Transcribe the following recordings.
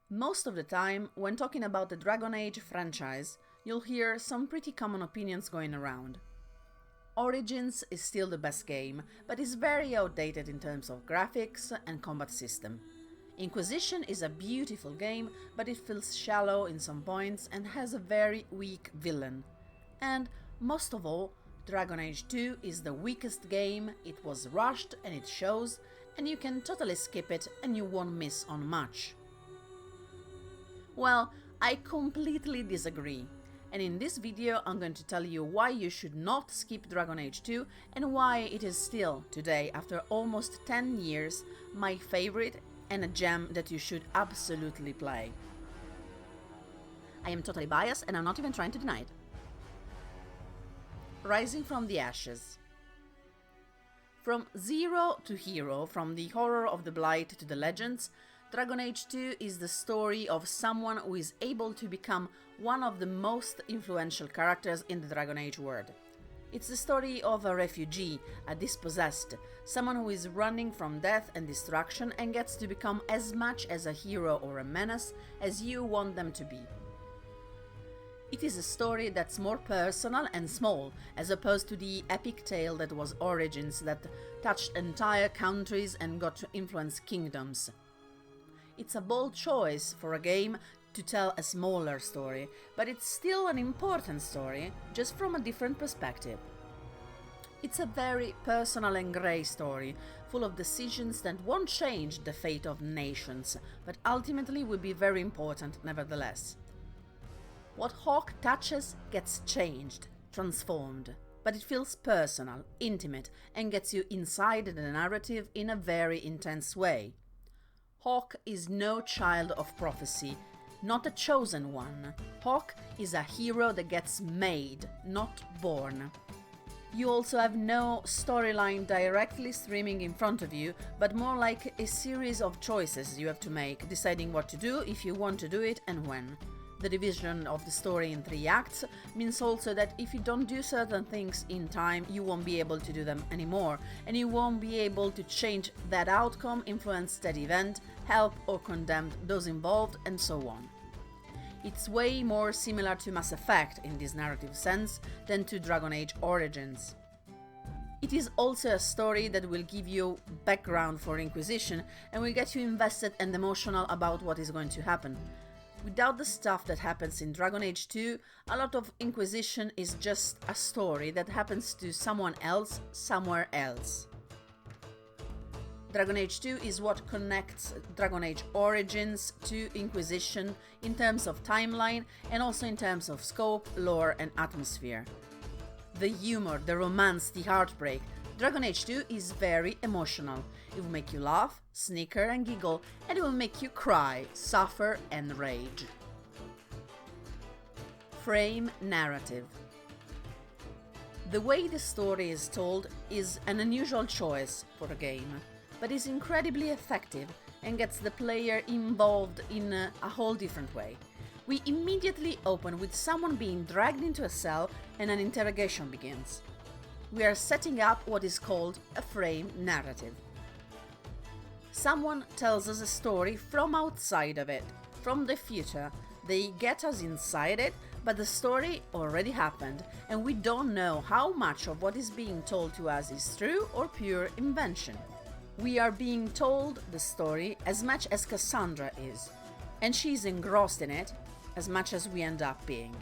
Most of the time, when talking about the Dragon Age franchise, you'll hear some pretty common opinions going around. Origins is still the best game, but is very outdated in terms of graphics and combat system. Inquisition is a beautiful game, but it feels shallow in some points and has a very weak villain. And, most of all, Dragon Age 2 is the weakest game, it was rushed and it shows, and you can totally skip it and you won't miss on much. Well, I completely disagree, and in this video I'm going to tell you why you should not skip Dragon Age 2 and why it is still, today, after almost 10 years, my favorite and a gem that you should absolutely play. I am totally biased and I'm not even trying to deny it. Rising from the Ashes. From zero to hero, from the horror of the Blight to the legends, Dragon Age 2 is the story of someone who is able to become one of the most influential characters in the Dragon Age world. It's the story of a refugee, a dispossessed, someone who is running from death and destruction and gets to become as much as a hero or a menace as you want them to be. It is a story that's more personal and small, as opposed to the epic tale that was Origins, that touched entire countries and got to influence kingdoms. It's a bold choice for a game to tell a smaller story, but it's still an important story, just from a different perspective. It's a very personal and grey story, full of decisions that won't change the fate of nations, but ultimately will be very important nevertheless. What Hawke touches gets changed, transformed, but it feels personal, intimate, and gets you inside the narrative in a very intense way. Hawke is no child of prophecy, not a chosen one. Hawke is a hero that gets made, not born. You also have no storyline directly streaming in front of you, but more like a series of choices you have to make, deciding what to do, if you want to do it, and when. The division of the story in 3 acts means also that if you don't do certain things in time, you won't be able to do them anymore, and you won't be able to change that outcome, influence that event, help or condemn those involved, and so on. It's way more similar to Mass Effect in this narrative sense than to Dragon Age Origins. It is also a story that will give you background for Inquisition and will get you invested and emotional about what is going to happen. Without the stuff that happens in Dragon Age 2, a lot of Inquisition is just a story that happens to someone else, somewhere else. Dragon Age 2 is what connects Dragon Age Origins to Inquisition in terms of timeline and also in terms of scope, lore and atmosphere. The humor, the romance, the heartbreak. Dragon Age 2 is very emotional. It will make you laugh, snicker and giggle, and it will make you cry, suffer and rage. Frame narrative. The way the story is told is an unusual choice for a game, but is incredibly effective and gets the player involved in a whole different way. We immediately open with someone being dragged into a cell and an interrogation begins. We are setting up what is called a frame narrative. Someone tells us a story from outside of it, from the future. They get us inside it, but the story already happened, and we don't know how much of what is being told to us is true or pure invention. We are being told the story as much as Cassandra is, and she's engrossed in it as much as we end up being.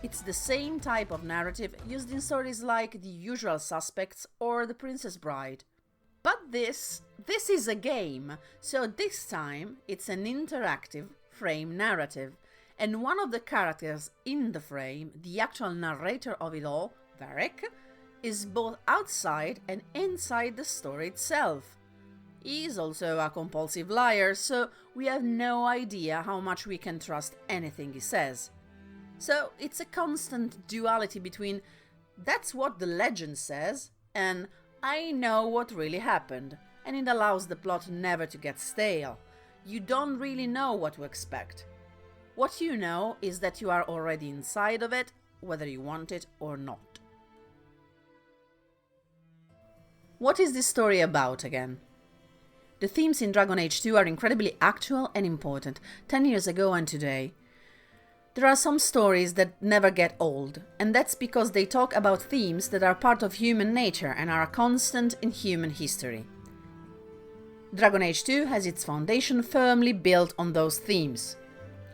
It's the same type of narrative used in stories like The Usual Suspects or The Princess Bride. But this is a game, so this time it's an interactive frame narrative, and one of the characters in the frame, the actual narrator of it all, Varric, is both outside and inside the story itself. He is also a compulsive liar, so we have no idea how much we can trust anything he says. So it's a constant duality between that's what the legend says and I know what really happened, and it allows the plot never to get stale. You don't really know what to expect. What you know is that you are already inside of it, whether you want it or not. What is this story about again? The themes in Dragon Age 2 are incredibly actual and important, 10 years ago and today. There are some stories that never get old, and that's because they talk about themes that are part of human nature and are a constant in human history. Dragon Age 2 has its foundation firmly built on those themes.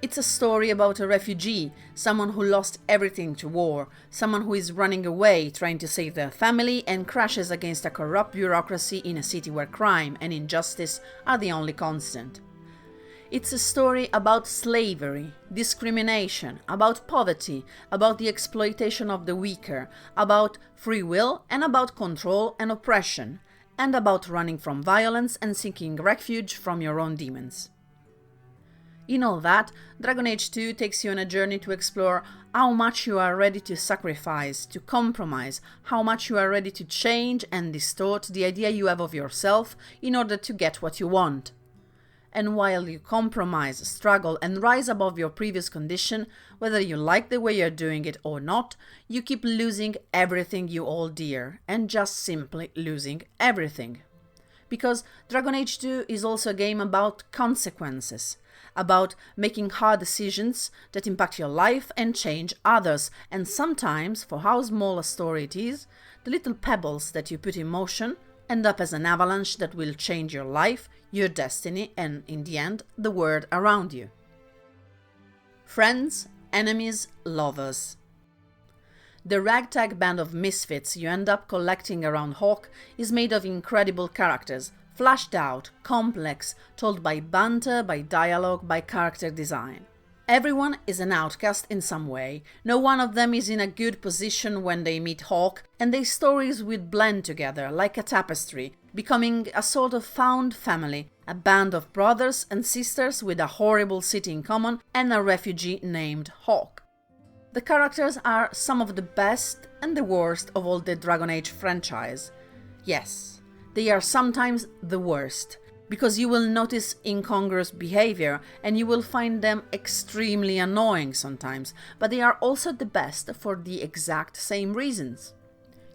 It's a story about a refugee, someone who lost everything to war, someone who is running away trying to save their family and crashes against a corrupt bureaucracy in a city where crime and injustice are the only constant. It's a story about slavery, discrimination, about poverty, about the exploitation of the weaker, about free will and about control and oppression, and about running from violence and seeking refuge from your own demons. In all that, Dragon Age 2 takes you on a journey to explore how much you are ready to sacrifice, to compromise, how much you are ready to change and distort the idea you have of yourself in order to get what you want. And while you compromise, struggle and rise above your previous condition, whether you like the way you're doing it or not, you keep losing everything you hold dear, and just simply losing everything. Because Dragon Age 2 is also a game about consequences, about making hard decisions that impact your life and change others, and sometimes, for how small a story it is, the little pebbles that you put in motion end up as an avalanche that will change your life, your destiny, and, in the end, the world around you. Friends, enemies, lovers. The ragtag band of misfits you end up collecting around Hawke is made of incredible characters, flashed out, complex, told by banter, by dialogue, by character design. Everyone is an outcast in some way, no one of them is in a good position when they meet Hawke, and their stories will blend together like a tapestry, becoming a sort of found family, a band of brothers and sisters with a horrible city in common and a refugee named Hawke. The characters are some of the best and the worst of all the Dragon Age franchise. Yes, they are sometimes the worst, because you will notice incongruous behavior and you will find them extremely annoying sometimes, but they are also the best for the exact same reasons.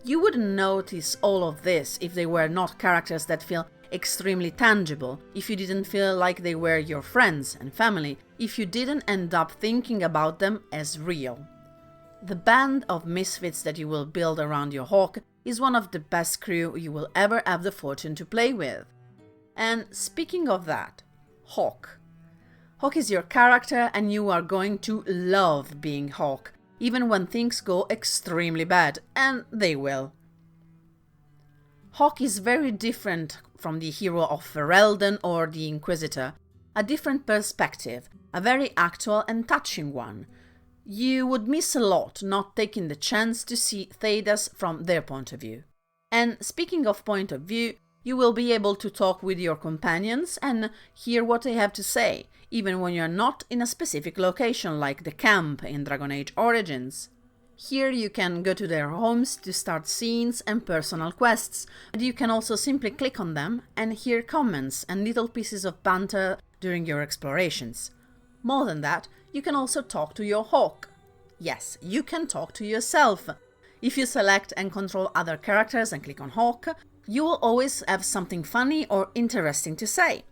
You wouldn't notice all of this if they were not characters that feel extremely tangible, if you didn't feel like they were your friends and family, if you didn't end up thinking about them as real. The band of misfits that you will build around your Hawke is one of the best crew you will ever have the fortune to play with. And speaking of that, Hawke. Hawke is your character and you are going to love being Hawke, even when things go extremely bad, and they will. Hawke is very different from the hero of Ferelden or the Inquisitor, a different perspective, a very actual and touching one. You would miss a lot not taking the chance to see Thedas from their point of view. And speaking of point of view, you will be able to talk with your companions and hear what they have to say, even when you're not in a specific location like the camp in Dragon Age Origins. Here you can go to their homes to start scenes and personal quests, but you can also simply click on them and hear comments and little pieces of banter during your explorations. More than that, you can also talk to your Hawke. Yes, you can talk to yourself. If you select and control other characters and click on Hawke, you will always have something funny or interesting to say.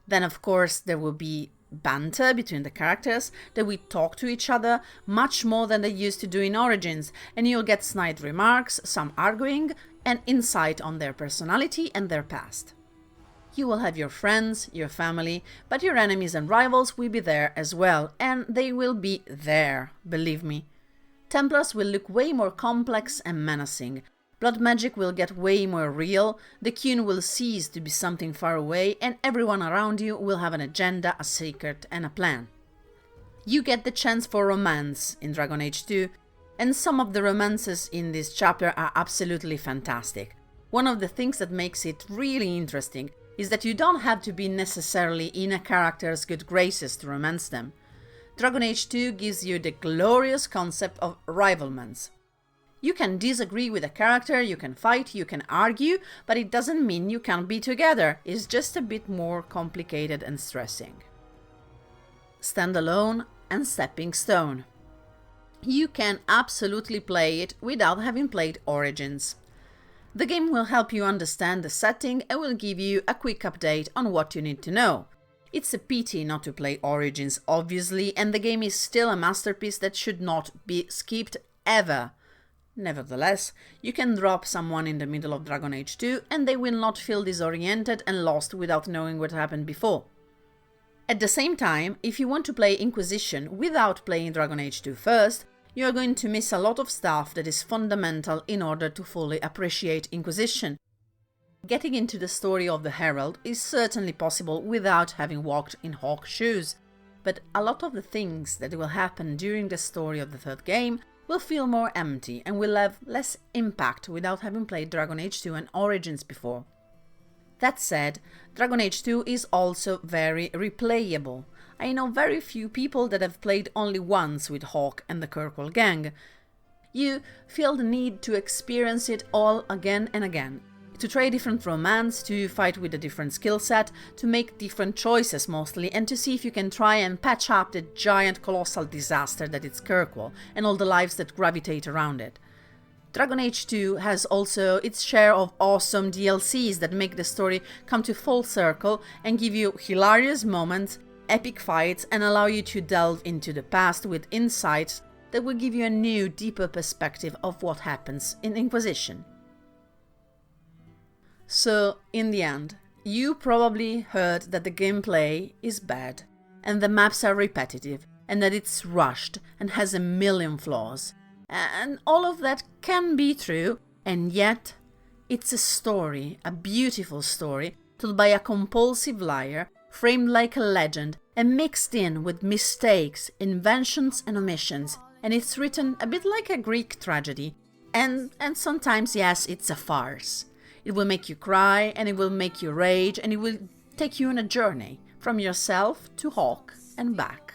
Then of course there will be banter between the characters, they will talk to each other much more than they used to do in Origins, and you'll get snide remarks, some arguing, and insight on their personality and their past. You will have your friends, your family, but your enemies and rivals will be there as well, and they will be there, believe me. Templars will look way more complex and menacing. Blood magic will get way more real, the Qun will cease to be something far away, and everyone around you will have an agenda, a secret, and a plan. You get the chance for romance in Dragon Age 2, and some of the romances in this chapter are absolutely fantastic. One of the things that makes it really interesting is that you don't have to be necessarily in a character's good graces to romance them. Dragon Age 2 gives you the glorious concept of rivalments. You can disagree with a character, you can fight, you can argue, but it doesn't mean you can't be together. It's just a bit more complicated and stressing. Standalone and Stepping Stone. You can absolutely play it without having played Origins. The game will help you understand the setting and will give you a quick update on what you need to know. It's a pity not to play Origins, obviously, and the game is still a masterpiece that should not be skipped ever. Nevertheless, you can drop someone in the middle of Dragon Age 2 and they will not feel disoriented and lost without knowing what happened before. At the same time, if you want to play Inquisition without playing Dragon Age 2 first, you are going to miss a lot of stuff that is fundamental in order to fully appreciate Inquisition. Getting into the story of the Herald is certainly possible without having walked in Hawke's shoes, but a lot of the things that will happen during the story of the third game will feel more empty and will have less impact without having played Dragon Age 2 and Origins before. That said, Dragon Age 2 is also very replayable. I know very few people that have played only once with Hawke and the Kirkwall gang. You feel the need to experience it all again and again, to try different romance, to fight with a different skill set, to make different choices mostly, and to see if you can try and patch up the giant colossal disaster that is Kirkwall and all the lives that gravitate around it. Dragon Age 2 has also its share of awesome DLCs that make the story come to full circle and give you hilarious moments, epic fights, and allow you to delve into the past with insights that will give you a new, deeper perspective of what happens in Inquisition. So, in the end, you probably heard that the gameplay is bad, and the maps are repetitive, and that it's rushed and has a million flaws. And all of that can be true, and yet it's a story, a beautiful story, told by a compulsive liar, framed like a legend, and mixed in with mistakes, inventions and omissions, and it's written a bit like a Greek tragedy, and sometimes, yes, it's a farce. It will make you cry, and it will make you rage, and it will take you on a journey from yourself to Hawke and back.